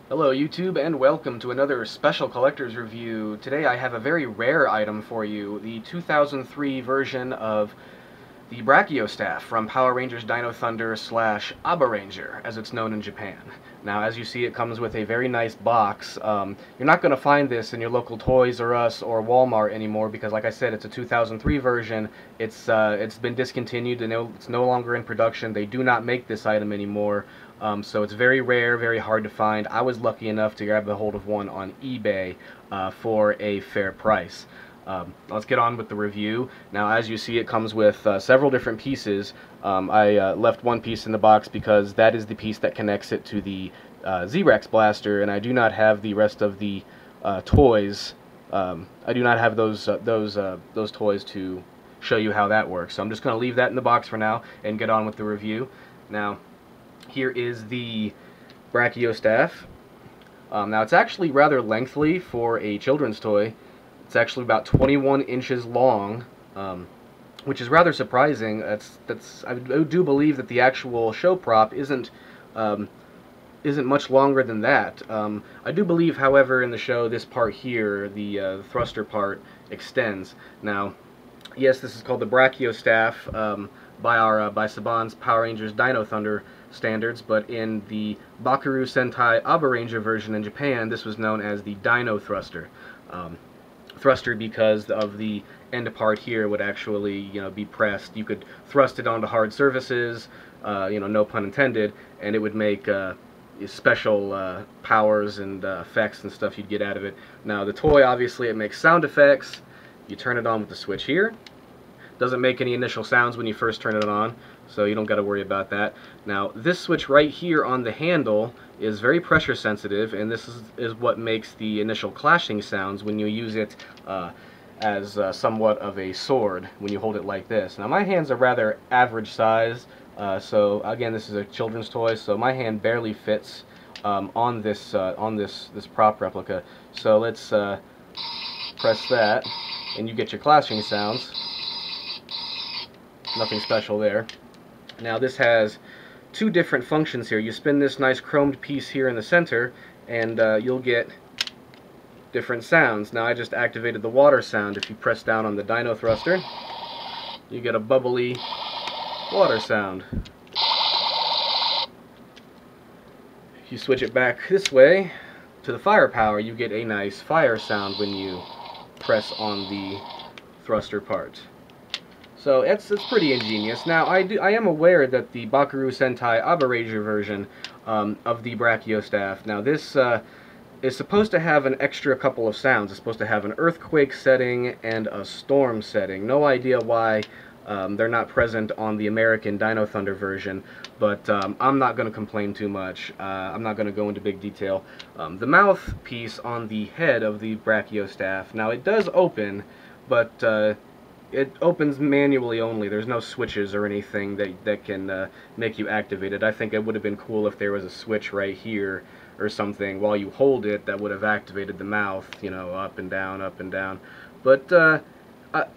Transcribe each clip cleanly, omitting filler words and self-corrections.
Hello YouTube and welcome to another special collector's review. Today I have a very rare item for you, the 2003 version of the Brachio staff from Power Rangers Dino Thunder / Aba Ranger, as it's known in Japan. Now, as you see, it comes with a very nice box. You're not going to find this in your local Toys R Us or Walmart anymore because, like I said, it's a 2003 version. It's been discontinued and it's no longer in production. They do not make this item anymore. So it's very rare, very hard to find. I was lucky enough to grab a hold of one on eBay for a fair price. Let's get on with the review. Now, as you see, it comes with several different pieces. I left one piece in the box because that is the piece that connects it to the Z-Rex blaster, and I do not have the rest of the toys. I do not have those toys to show you how that works. So I'm just going to leave that in the box for now and get on with the review. Now, here is the Brachio staff. Now, it's actually rather lengthy for a children's toy. It's actually about 21 inches long, which is rather surprising. I do believe that the actual show prop isn't much longer than that. I do believe, however, in the show, this part here, the thruster part, extends. Now, yes, this is called the Brachio staff by Saban's Power Rangers Dino Thunder standards, but in the Bakuru Sentai Aba Ranger version in Japan, this was known as the Dino thruster. Thruster because of the end part here would actually, be pressed. You could thrust it onto hard surfaces, no pun intended, and it would make special powers and effects and stuff you'd get out of it. Now, the toy, obviously, it makes sound effects. You turn it on with the switch here. Doesn't make any initial sounds when you first turn it on, so you don't got to worry about that. Now, this switch right here on the handle is very pressure sensitive, and this is what makes the initial clashing sounds when you use it as somewhat of a sword when you hold it like this. Now, my hands are rather average size, so again, this is a children's toy, so my hand barely fits on this prop replica. So let's press that, and you get your clashing sounds. Nothing special there. Now, this has two different functions here. You spin this nice chromed piece here in the center, and you'll get different sounds. Now, I just activated the water sound. If you press down on the Dino thruster, you get a bubbly water sound. If you switch it back this way to the firepower, you get a nice fire sound when you press on the thruster part. So it's pretty ingenious. Now, I am aware that the Bakuru Sentai Aba Ranger version of the Brachio staff, now this is supposed to have an extra couple of sounds. It's supposed to have an earthquake setting and a storm setting. No idea why they're not present on the American Dino Thunder version, but I'm not going to complain too much. I'm not going to go into big detail. The mouthpiece on the head of the Brachio staff, now it does open, but it opens manually only. There's no switches or anything that can make you activate it. I think it would have been cool if there was a switch right here or something while you hold it that would have activated the mouth, up and down, up and down. But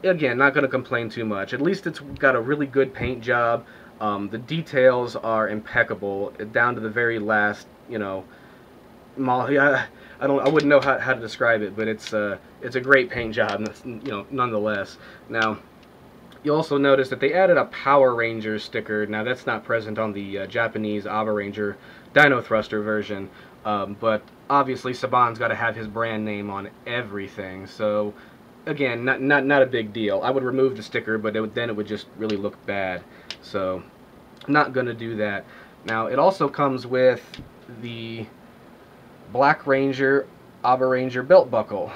again, not going to complain too much. At least it's got a really good paint job. The details are impeccable down to the very last, I wouldn't know how to describe it, but it's a great paint job, nonetheless. Now, you'll also notice that they added a Power Ranger sticker. Now, that's not present on the Japanese Aba Ranger Dino Thruster version, but obviously Saban's got to have his brand name on everything. So, again, not a big deal. I would remove the sticker, but then it would just really look bad. So, not gonna do that. Now, it also comes with the Black Ranger Aba Ranger belt buckle.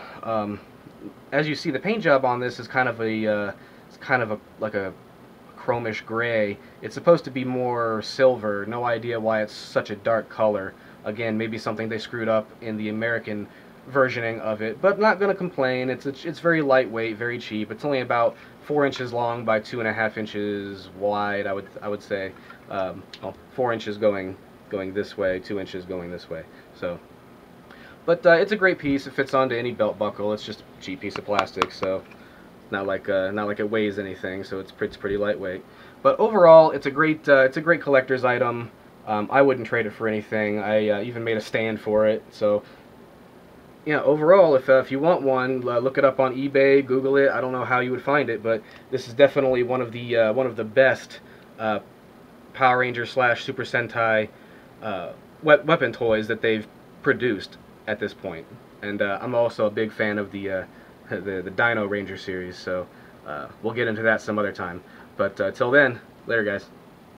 As you see, the paint job on this is kind of like a chromish gray. It's supposed to be more silver. No idea why it's such a dark color. Again, maybe something they screwed up in the American versioning of it, but not going to complain. It's very lightweight, very cheap. It's only about 4 inches long by 2.5 inches wide. I would say, 4 inches going this way, 2 inches going this way. So. But it's a great piece. It fits onto any belt buckle. It's just a cheap piece of plastic, so not like it weighs anything. So it's pretty lightweight. But overall, it's a great collector's item. I wouldn't trade it for anything. I even made a stand for it. So, yeah, overall, if you want one, look it up on eBay, Google it. I don't know how you would find it, but this is definitely one of the best Power Ranger slash Super Sentai weapon toys that they've produced at this point. And I'm also a big fan of the Dino Ranger series, so we'll get into that some other time. But till then, later, guys.